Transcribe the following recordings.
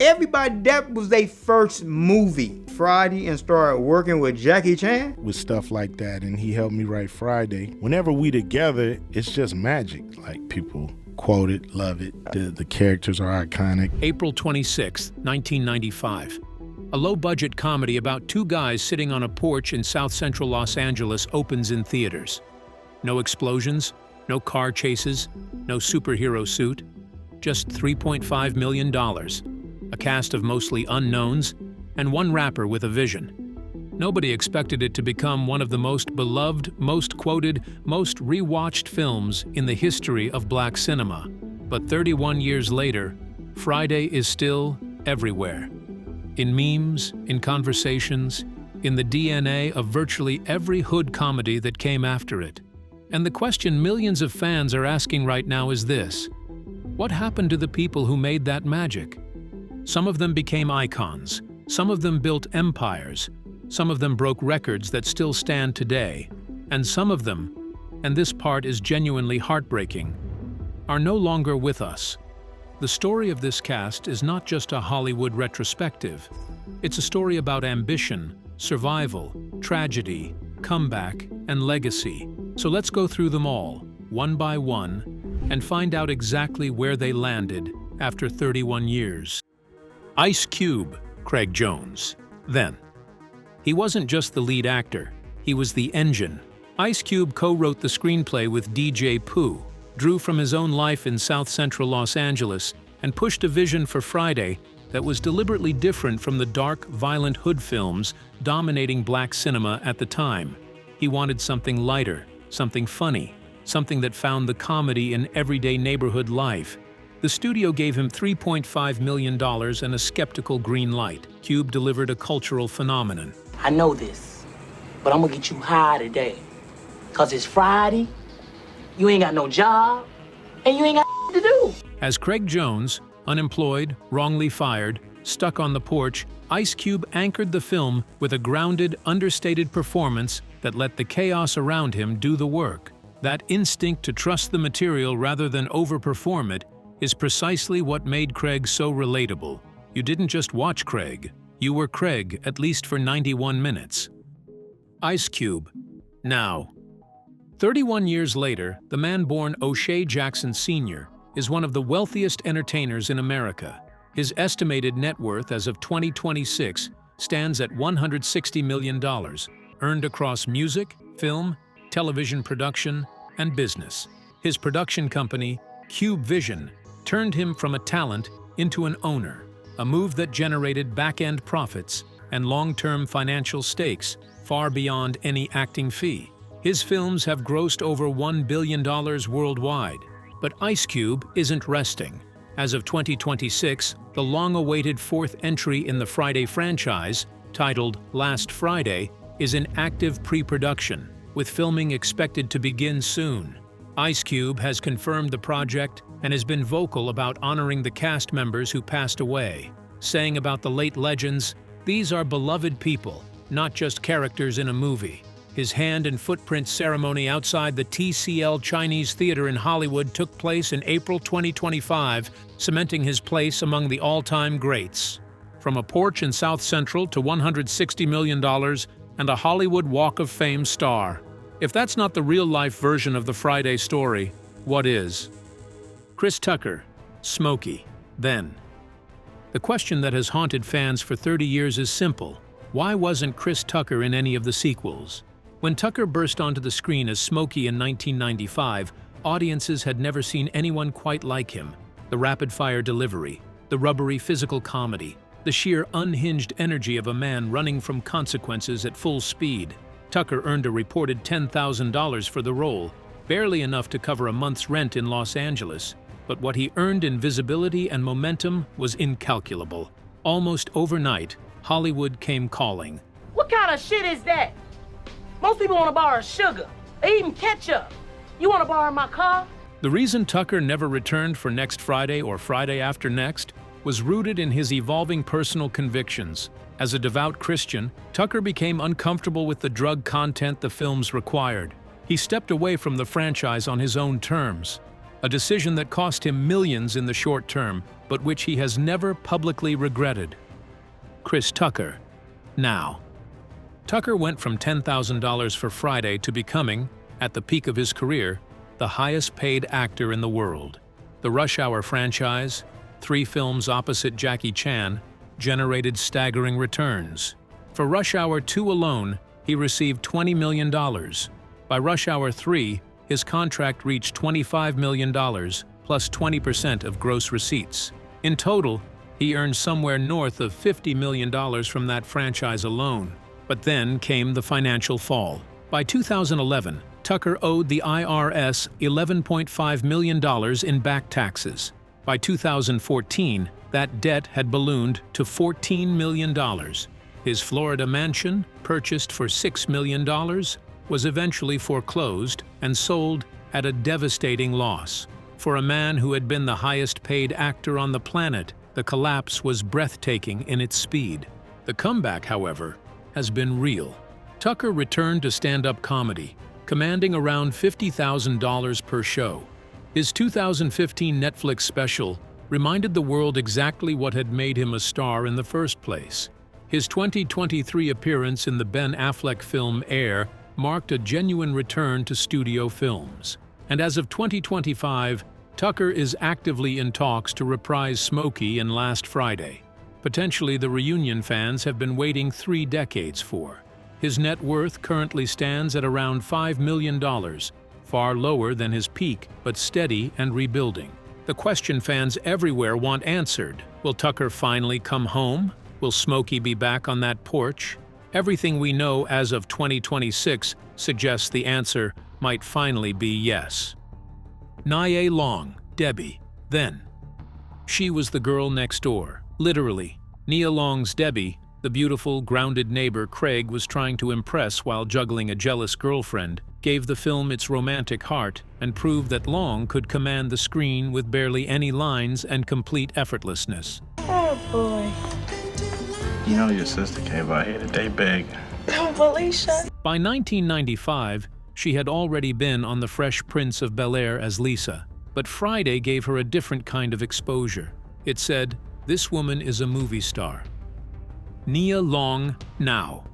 Everybody, that was their first movie. Friday, and started working with Jackie Chan. With stuff like that, and he helped me write Friday. Whenever we together, it's just magic. Like, people quote it, love it. The characters are iconic. April 26, 1995. A low-budget comedy about two guys sitting on a porch in South Central Los Angeles opens in theaters. No explosions, no car chases, no superhero suit, just $3.5 million, a cast of mostly unknowns, and one rapper with a vision. Nobody expected it to become one of the most beloved, most quoted, most rewatched films in the history of black cinema. But 31 years later, Friday is still everywhere. In memes, in conversations, in the DNA of virtually every hood comedy that came after it. And the question millions of fans are asking right now is this: what happened to the people who made that magic? Some of them became icons. Some of them built empires. Some of them broke records that still stand today. And some of them, and this part is genuinely heartbreaking, are no longer with us. The story of this cast is not just a Hollywood retrospective. It's a story about ambition, survival, tragedy, comeback, and legacy. So let's go through them all, one by one, and find out exactly where they landed after 31 years. Ice Cube, Craig Jones. Then. He wasn't just the lead actor, he was the engine. Ice Cube co-wrote the screenplay with DJ Pooh, drew from his own life in South Central Los Angeles, and pushed a vision for Friday that was deliberately different from the dark, violent hood films dominating black cinema at the time. He wanted something lighter, something funny, something that found the comedy in everyday neighborhood life. The studio gave him $3.5 million and a skeptical green light. Cube delivered a cultural phenomenon. I know this, but I'm gonna get you high today. 'Cause it's Friday, you ain't got no job, and you ain't got to do. As Craig Jones, unemployed, wrongly fired, stuck on the porch, Ice Cube anchored the film with a grounded, understated performance that let the chaos around him do the work. That instinct to trust the material rather than overperform it is precisely what made Craig so relatable. You didn't just watch Craig, you were Craig, at least for 91 minutes. Ice Cube. Now. 31 years later, the man born O'Shea Jackson Sr. is one of the wealthiest entertainers in America. His estimated net worth as of 2026 stands at $160 million, earned across music, film, television production, and business. His production company, Cube Vision, turned him from a talent into an owner, a move that generated back-end profits and long-term financial stakes far beyond any acting fee. His films have grossed over $1 billion worldwide, but Ice Cube isn't resting. As of 2026, the long-awaited fourth entry in the Friday franchise, titled Last Friday, is in active pre-production, with filming expected to begin soon. Ice Cube has confirmed the project and has been vocal about honoring the cast members who passed away, saying about the late legends, "These are beloved people, not just characters in a movie." His hand and footprint ceremony outside the TCL Chinese Theater in Hollywood took place in April 2025, cementing his place among the all-time greats. From a porch in South Central to $160 million and a Hollywood Walk of Fame star. If that's not the real-life version of the Friday story, what is? Chris Tucker, Smokey, then. The question that has haunted fans for 30 years is simple. Why wasn't Chris Tucker in any of the sequels? When Tucker burst onto the screen as Smokey in 1995, audiences had never seen anyone quite like him. The rapid-fire delivery, the rubbery physical comedy, the sheer unhinged energy of a man running from consequences at full speed. Tucker earned a reported $10,000 for the role, barely enough to cover a month's rent in Los Angeles. But what he earned in visibility and momentum was incalculable. Almost overnight, Hollywood came calling. What kind of shit is that? Most people want to borrow sugar, or even ketchup. You want to borrow my car? The reason Tucker never returned for Next Friday or Friday After Next was rooted in his evolving personal convictions. As a devout Christian, Tucker became uncomfortable with the drug content the films required. He stepped away from the franchise on his own terms. a decision that cost him millions in the short term, but which he has never publicly regretted. Chris Tucker. Now. Tucker went from $10,000 for Friday to becoming, at the peak of his career, the highest-paid actor in the world. The Rush Hour franchise, 3 films opposite Jackie Chan, generated staggering returns. For Rush Hour 2 alone, he received $20 million. By Rush Hour 3, his contract reached $25 million, plus 20% of gross receipts. In total, he earned somewhere north of $50 million from that franchise alone. But then came the financial fall. By 2011, Tucker owed the IRS $11.5 million in back taxes. By 2014, that debt had ballooned to $14 million. His Florida mansion, purchased for $6 million, was eventually foreclosed and sold at a devastating loss. For a man who had been the highest-paid actor on the planet, the collapse was breathtaking in its speed. The comeback, however, has been real. Tucker returned to stand-up comedy, commanding around $50,000 per show. His 2015 Netflix special reminded the world exactly what had made him a star in the first place. His 2023 appearance in the Ben Affleck film Air marked a genuine return to studio films. And as of 2025, Tucker is actively in talks to reprise Smokey in Last Friday, potentially the reunion fans have been waiting 3 decades for. His net worth currently stands at around $5 million, far lower than his peak, but steady and rebuilding. The question fans everywhere want answered: will Tucker finally come home? Will Smokey be back on that porch? Everything we know as of 2026 suggests the answer might finally be yes. Nia Long, Debbie, then. She was the girl next door, literally. Nia Long's Debbie, the beautiful, grounded neighbor Craig was trying to impress while juggling a jealous girlfriend, gave the film its romantic heart and proved that Long could command the screen with barely any lines and complete effortlessness. Oh boy. You know your sister came by here today begging. Oh, Felicia. By 1995, she had already been on The Fresh Prince of Bel-Air as Lisa, but Friday gave her a different kind of exposure. It said, "This woman is a movie star." Nia Long now.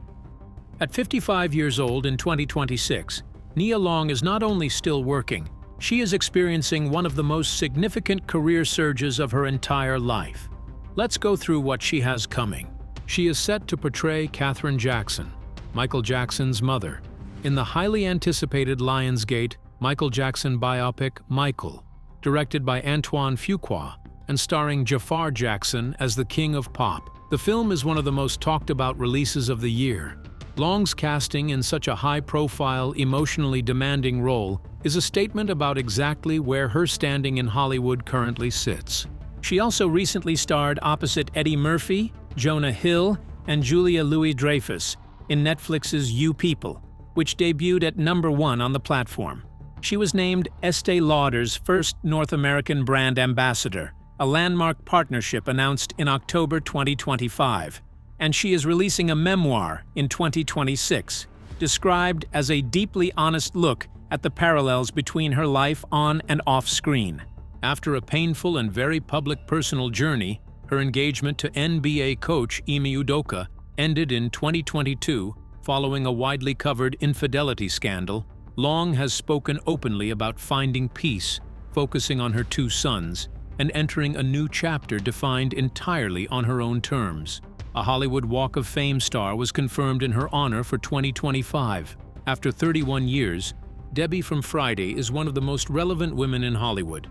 At 55 years old in 2026, Nia Long is not only still working, she is experiencing one of the most significant career surges of her entire life. Let's go through what she has coming. She is set to portray Katherine Jackson, Michael Jackson's mother, in the highly anticipated Lionsgate Michael Jackson biopic Michael, directed by Antoine Fuqua and starring Jafar Jackson as the King of Pop. The film is one of the most talked-about releases of the year. Long's casting in such a high-profile, emotionally demanding role is a statement about exactly where her standing in Hollywood currently sits. She also recently starred opposite Eddie Murphy, Jonah Hill, and Julia Louis-Dreyfus in Netflix's You People, which debuted at #1 on the platform. She was named Estée Lauder's first North American brand ambassador, a landmark partnership announced in October 2025, and she is releasing a memoir in 2026, described as a deeply honest look at the parallels between her life on and off screen. After a painful and very public personal journey, her engagement to NBA coach Ime Udoka ended in 2022 following a widely covered infidelity scandal. Long has spoken openly about finding peace, focusing on her 2 sons, and entering a new chapter defined entirely on her own terms. A Hollywood Walk of Fame star was confirmed in her honor for 2025. After 31 years, Debbie from Friday is one of the most relevant women in Hollywood.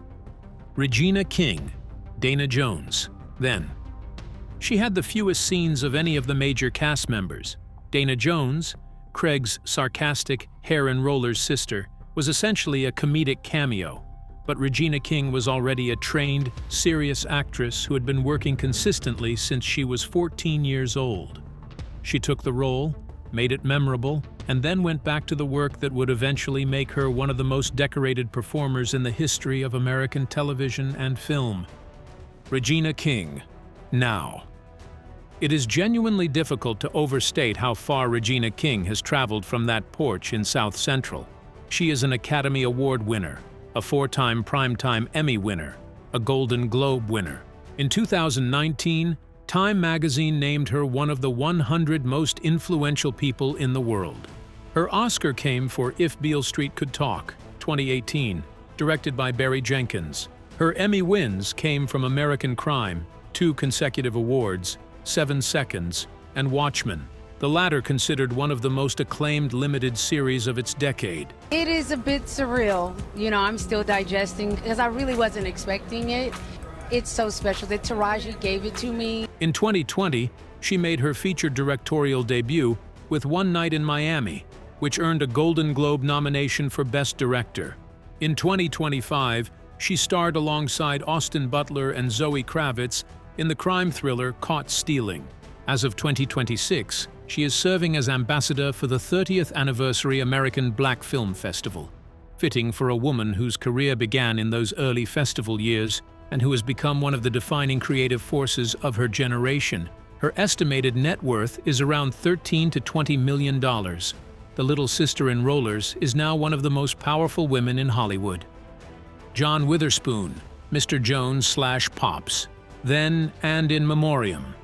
Regina King, Dana Jones, then. She had the fewest scenes of any of the major cast members. Dana Jones, Craig's sarcastic hair and rollers sister, was essentially a comedic cameo, but Regina King was already a trained, serious actress who had been working consistently since she was 14 years old. She took the role, made it memorable, and then went back to the work that would eventually make her one of the most decorated performers in the history of American television and film. Regina King, now. It is genuinely difficult to overstate how far Regina King has traveled from that porch in South Central. She is an Academy Award winner, a 4-time Primetime Emmy winner, a Golden Globe winner. In 2019, Time magazine named her one of the 100 most influential people in the world. Her Oscar came for If Beale Street Could Talk, 2018, directed by Barry Jenkins. Her Emmy wins came from American Crime, 2 consecutive awards, 7 Seconds, and Watchmen, the latter considered one of the most acclaimed limited series of its decade. It is a bit surreal. You know, I'm still digesting because I really wasn't expecting it. It's so special that Taraji gave it to me. In 2020, she made her feature directorial debut with One Night in Miami, which earned a Golden Globe nomination for Best Director. In 2025, she starred alongside Austin Butler and Zoe Kravitz in the crime thriller Caught Stealing. As of 2026, she is serving as ambassador for the 30th anniversary American Black Film Festival. Fitting for a woman whose career began in those early festival years and who has become one of the defining creative forces of her generation. Her estimated net worth is around $13 to $20 million. The little sister in Rollers is now one of the most powerful women in Hollywood. John Witherspoon, Mr. Jones/Pops, then and in memoriam.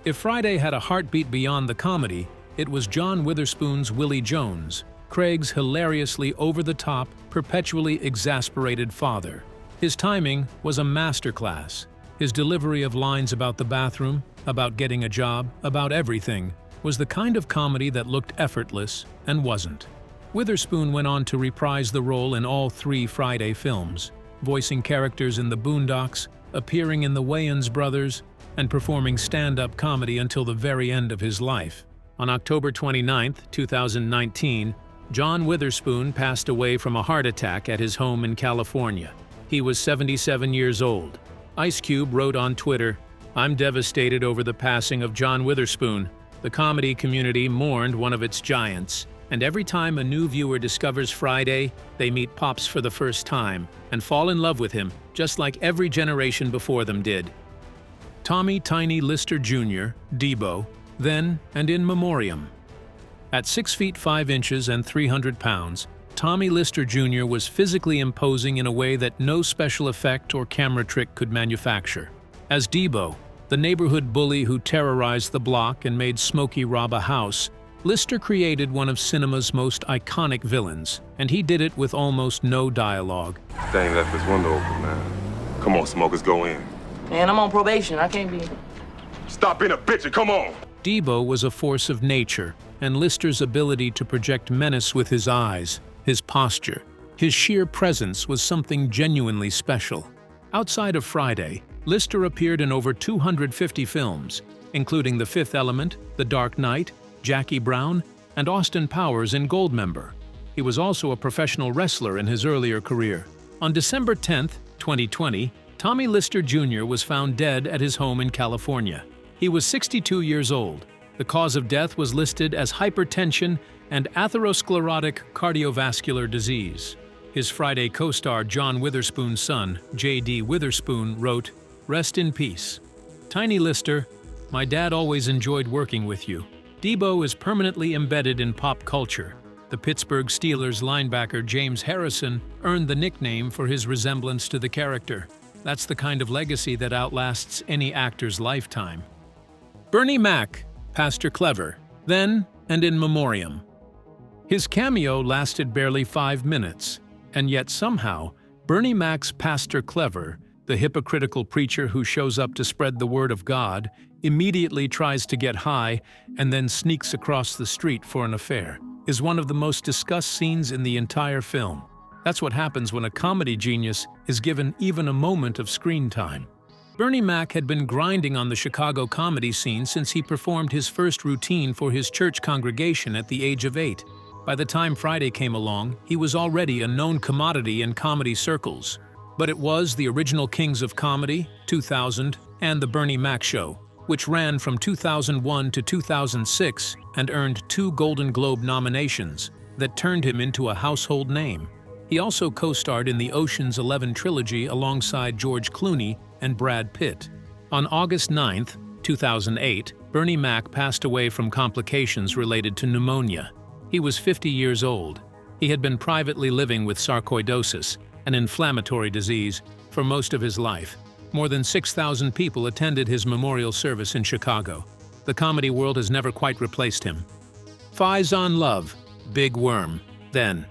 If Friday had a heartbeat beyond the comedy, it was John Witherspoon's Willie Jones, Craig's hilariously over-the-top, perpetually exasperated father. His timing was a masterclass. His delivery of lines about the bathroom, about getting a job, about everything, was the kind of comedy that looked effortless and wasn't. Witherspoon went on to reprise the role in all 3 Friday films, voicing characters in The Boondocks, appearing in The Wayans Brothers, and performing stand-up comedy until the very end of his life. On October 29, 2019, John Witherspoon passed away from a heart attack at his home in California. He was 77 years old. Ice Cube wrote on Twitter, "I'm devastated over the passing of John Witherspoon. The comedy community mourned one of its giants, and every time a new viewer discovers Friday, they meet Pops for the first time and fall in love with him, just like every generation before them did." Tommy Tiny Lister Jr., Debo, then and in memoriam. At 6 feet 5 inches and 300 pounds, Tommy Lister Jr. was physically imposing in a way that no special effect or camera trick could manufacture. As Debo, the neighborhood bully who terrorized the block and made Smokey rob a house, Lister created one of cinema's most iconic villains, and he did it with almost no dialogue. Dang, left this window open, man. Come on, smokers, go in. Man, I'm on probation. I can't be. Stop being a bitch and come on! Debo was a force of nature, and Lister's ability to project menace with his eyes, his posture, his sheer presence was something genuinely special. Outside of Friday, Lister appeared in over 250 films, including The Fifth Element, The Dark Knight, Jackie Brown, and Austin Powers in Goldmember. He was also a professional wrestler in his earlier career. On December 10, 2020, Tommy Lister Jr. was found dead at his home in California. He was 62 years old. The cause of death was listed as hypertension and atherosclerotic cardiovascular disease. His Friday co-star John Witherspoon's son, J.D. Witherspoon, wrote, "Rest in peace. Tiny Lister, my dad always enjoyed working with you." Debo is permanently embedded in pop culture. The Pittsburgh Steelers linebacker James Harrison earned the nickname for his resemblance to the character. That's the kind of legacy that outlasts any actor's lifetime. Bernie Mac, Pastor Clever, then and in memoriam. His cameo lasted barely 5 minutes, and yet somehow, Bernie Mac's Pastor Clever, the hypocritical preacher who shows up to spread the word of God, immediately tries to get high and then sneaks across the street for an affair, is one of the most discussed scenes in the entire film. That's what happens when a comedy genius is given even a moment of screen time. Bernie Mac had been grinding on the Chicago comedy scene since he performed his first routine for his church congregation at the age of 8. By the time Friday came along, he was already a known commodity in comedy circles. But it was the original Kings of Comedy, 2000, and The Bernie Mac Show, which ran from 2001 to 2006 and earned 2 Golden Globe nominations, that turned him into a household name. He also co-starred in the Ocean's 11 trilogy alongside George Clooney and Brad Pitt. On August 9, 2008, Bernie Mac passed away from complications related to pneumonia. He was 50 years old. He had been privately living with sarcoidosis, an inflammatory disease, for most of his life. More than 6,000 people attended his memorial service in Chicago. The comedy world has never quite replaced him. Faizon Love, Big Worm, then.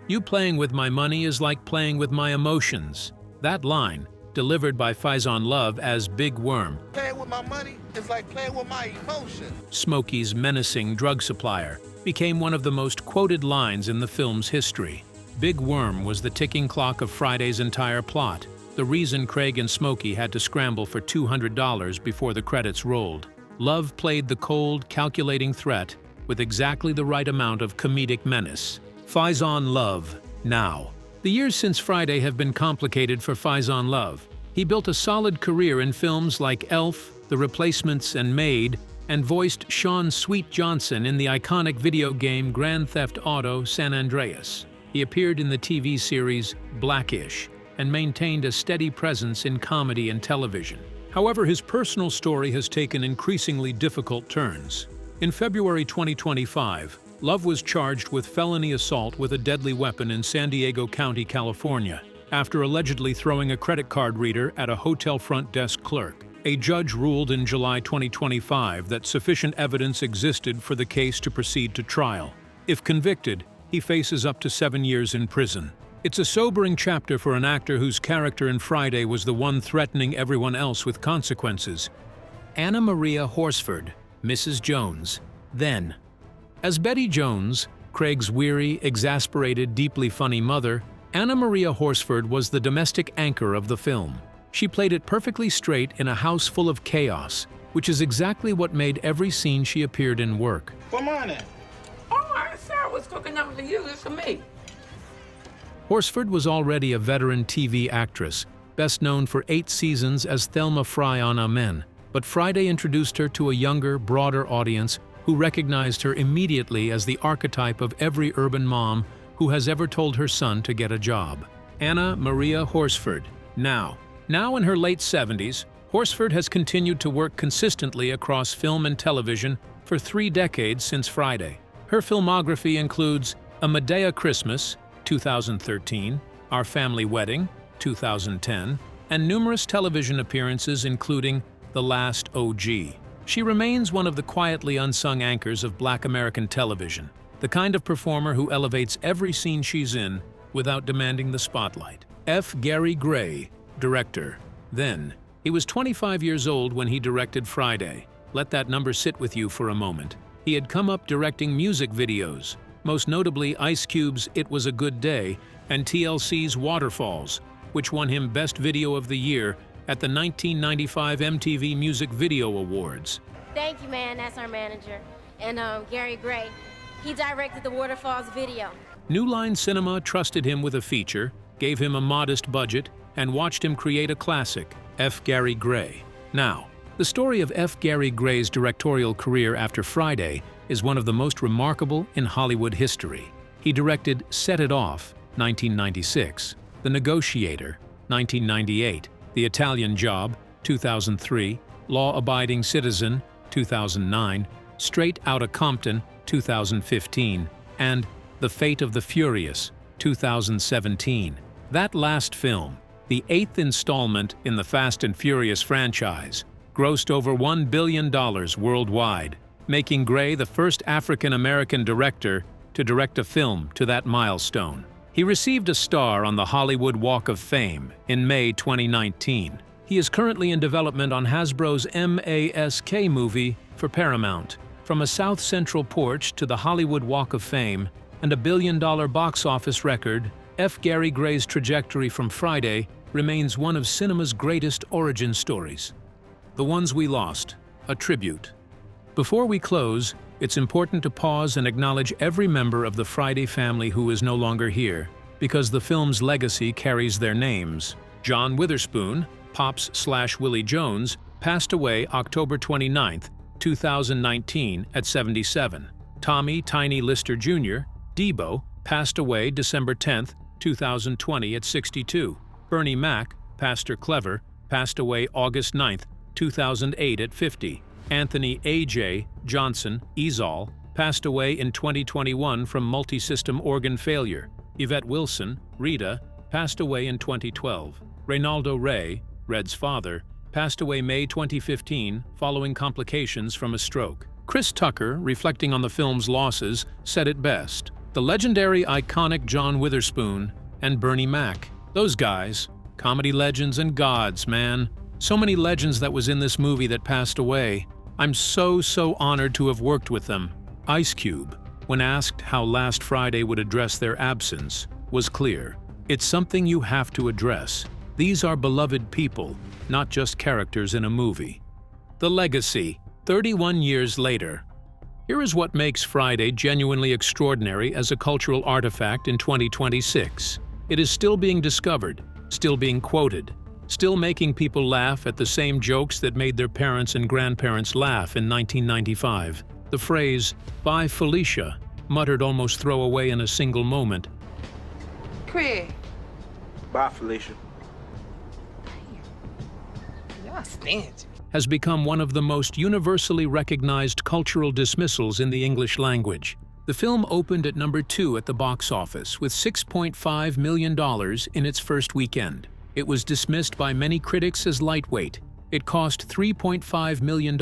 "You playing with my money is like playing with my emotions." That line, delivered by Faizon Love as Big Worm, "Playing with my money is like playing with my emotions," Smokey's menacing drug supplier, became one of the most quoted lines in the film's history. Big Worm was the ticking clock of Friday's entire plot, the reason Craig and Smokey had to scramble for $200 before the credits rolled. Love played the cold, calculating threat with exactly the right amount of comedic menace. Faizon Love, now. The years since Friday have been complicated for Faizon Love. He built a solid career in films like Elf, The Replacements, and Maid, and voiced Sean Sweet Johnson in the iconic video game Grand Theft Auto San Andreas. He appeared in the TV series Blackish and maintained a steady presence in comedy and television. However, his personal story has taken increasingly difficult turns. In February 2025, Love was charged with felony assault with a deadly weapon in San Diego County, California, after allegedly throwing a credit card reader at a hotel front desk clerk. A judge ruled in July 2025 that sufficient evidence existed for the case to proceed to trial. If convicted, he faces up to 7 years in prison. It's a sobering chapter for an actor whose character in Friday was the one threatening everyone else with consequences. Anna Maria Horsford, Mrs. Jones, then. As Betty Jones, Craig's weary, exasperated, deeply funny mother, Anna Maria Horsford was the domestic anchor of the film. She played it perfectly straight in a house full of chaos, which is exactly what made every scene she appeared in work. Come on in. Oh, Sarah was cooking up for you, it's for me. Horsford was already a veteran TV actress, best known for 8 seasons as Thelma Fry on Amen, but Friday introduced her to a younger, broader audience who recognized her immediately as the archetype of every urban mom who has ever told her son to get a job. Anna Maria Horsford, now. Now in her late 70s, Horsford has continued to work consistently across film and television for 3 decades since Friday. Her filmography includes A Medea Christmas, 2013, Our Family Wedding, 2010, and numerous television appearances including The Last OG. She remains one of the quietly unsung anchors of Black American television, the kind of performer who elevates every scene she's in without demanding the spotlight. F. Gary Gray, director. Then, he was 25 years old when he directed Friday. Let that number sit with you for a moment. He had come up directing music videos, most notably Ice Cube's It Was a Good Day and TLC's Waterfalls, which won him Best Video of the Year at the 1995 MTV Music Video Awards. Thank you, man. That's our manager. And Gary Gray, he directed the Waterfalls video. New Line Cinema trusted him with a feature, gave him a modest budget, and watched him create a classic, F. Gary Gray. Now, the story of F. Gary Gray's directorial career after Friday is one of the most remarkable in Hollywood history. He directed Set It Off, 1996, The Negotiator, 1998, The Italian Job, 2003, Law Abiding Citizen, 2009, Straight Outta Compton, 2015, and The Fate of the Furious, 2017. That last film, the 8th installment in the Fast and Furious franchise, grossed over $1 billion worldwide, making Gray the first African-American director to direct a film to that milestone. He received a star on the Hollywood Walk of Fame in May 2019. He is currently in development on Hasbro's MASK movie for Paramount. From a South Central porch to the Hollywood Walk of Fame and a billion-dollar box office record, F. Gary Gray's trajectory from Friday remains one of cinema's greatest origin stories. The Ones We Lost, a tribute. Before we close, it's important to pause and acknowledge every member of the Friday family who is no longer here, because the film's legacy carries their names. John Witherspoon, Pops/Willie Jones, passed away October 29, 2019 at 77. Tommy Tiny Lister Jr., Debo, passed away December 10, 2020 at 62. Bernie Mac, Pastor Clever, passed away August 9, 2008 at 50. Anthony A.J. Johnson, Ezal, passed away in 2021 from multi-system organ failure. Yvette Wilson, Rita, passed away in 2012. Reynaldo Rey, Red's father, passed away May 2015 following complications from a stroke. Chris Tucker, reflecting on the film's losses, said it best. The legendary, iconic John Witherspoon and Bernie Mac. Those guys, comedy legends and gods, man. So many legends that was in this movie that passed away. I'm so honored to have worked with them. Ice Cube, when asked how Last Friday would address their absence, was clear. It's something you have to address. These are beloved people, not just characters in a movie. The legacy, 31 years later. Here is what makes Friday genuinely extraordinary as a cultural artifact in 2026. It is still being discovered, still being quoted, still making people laugh at the same jokes that made their parents and grandparents laugh in 1995. The phrase, "Bye Felicia," muttered almost throwaway in a single moment. Craig. Bye, Felicia. Y'all stingy. Has become one of the most universally recognized cultural dismissals in the English language. The film opened at number 2 at the box office with $6.5 million in its first weekend. It was dismissed by many critics as lightweight. It cost $3.5 million,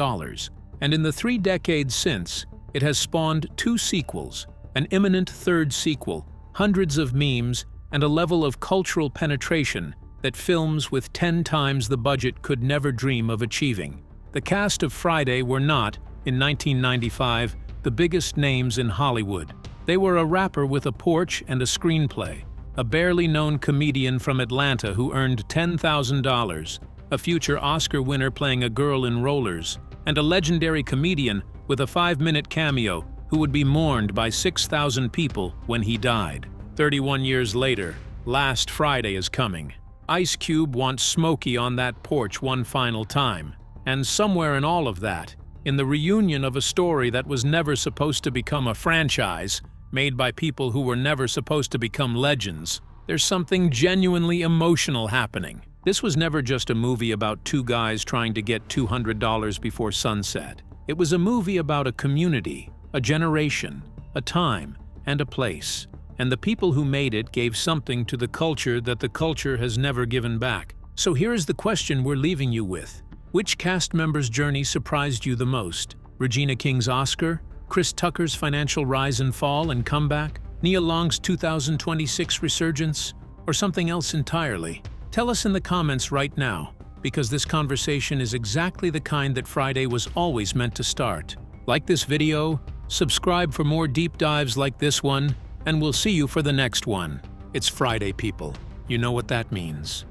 and in the 3 decades since, it has spawned 2 sequels, an imminent 3rd sequel, hundreds of memes, and a level of cultural penetration that films with 10 times the budget could never dream of achieving. The cast of Friday were not, in 1995, the biggest names in Hollywood. They were a rapper with a porch and a screenplay, a barely known comedian from Atlanta who earned $10,000, a future Oscar winner playing a girl in rollers, and a legendary comedian with a 5-minute cameo who would be mourned by 6,000 people when he died. 31 years later, Last Friday is coming. Ice Cube wants Smokey on that porch one final time. And somewhere in all of that, in the reunion of a story that was never supposed to become a franchise, made by people who were never supposed to become legends, there's something genuinely emotional happening. This was never just a movie about 2 guys trying to get $200 before sunset. It was a movie about a community, a generation, a time, and a place. And the people who made it gave something to the culture that the culture has never given back. So here is the question we're leaving you with. Which cast member's journey surprised you the most? Regina King's Oscar? Chris Tucker's financial rise and fall and comeback? Nia Long's 2026 resurgence? Or something else entirely? Tell us in the comments right now, because this conversation is exactly the kind that Friday was always meant to start. Like this video, subscribe for more deep dives like this one, and we'll see you for the next one. It's Friday, people. You know what that means.